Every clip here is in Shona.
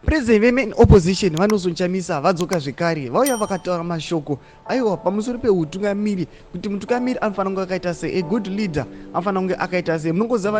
President vemain opposition vanozochamisa vadzoka zvekare vauya vakataura mashoko aiwa pamusoro peutungamiri kuti mutungamiri anofanira kunge akaita sei, a good leader anofanira kunge akaita sei. Munongoziva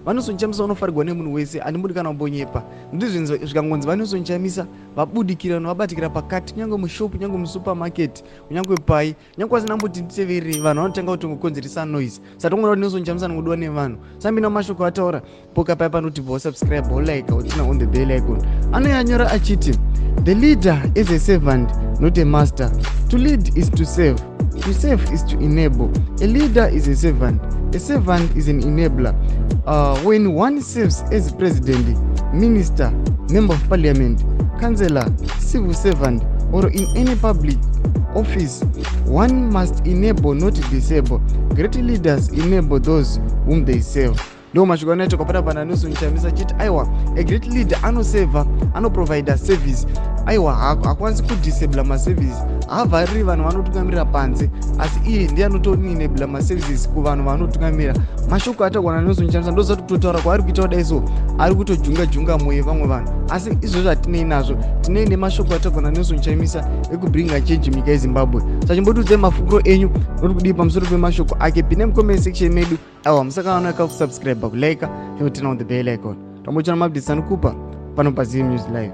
vanozochamisa unofarirwa nemunhu wese handimudi kana kumbonyepa ndizvo zvikangonzi vanozochamisa vabudikira novabatikira pakati nyange mushopu nyange musupermarket kunyange pai nyange vasina mboti nditeverei vanhu vanotanga kutongokonzeresa noise satongoda kuti ndinozochamisa nongodiwa nevanhu sambina mashoko ataura poka pai panoti subscribe like utina on the bell icon. Anoyanyora achiti the leader is a servant not a master. To lead is to serve is to enable. A leader is a servant is an enabler. When one serves as president, minister, member of parliament, councillor, civil servant, or in any public office, one must enable, not disable. Great leaders enable those whom they serve. Ndo mashoko anaita kapata pana nozochamisa chiti aiwa a great leader anoseva, anoprovide service. Aiwa hakwanisi kudisable maservices, haavhariri vanhu vanotungamirira panze asi iye ndiye anotoenabla maservices kuvanhu vanotungamirira. Mashoko atagwana nozochamisa ndozati kutotaura kwaari kuita kudai so ari kutojunga mwoyo vamwe vanhu asi izvozvo hatinei nazvo. Tinei nemashoko atagwana nozochamisa ekubringa change munyika yeZimbabwe. Sachimbotiudzai mafungiro enyu noti kudii pamusoro pemashoko ake. Pinai mucomment section medu. Aiwa musakaona kusubscribe kulike nokutina on the bell icon. Tambochana mabdisi anokupa pano paZim News Live.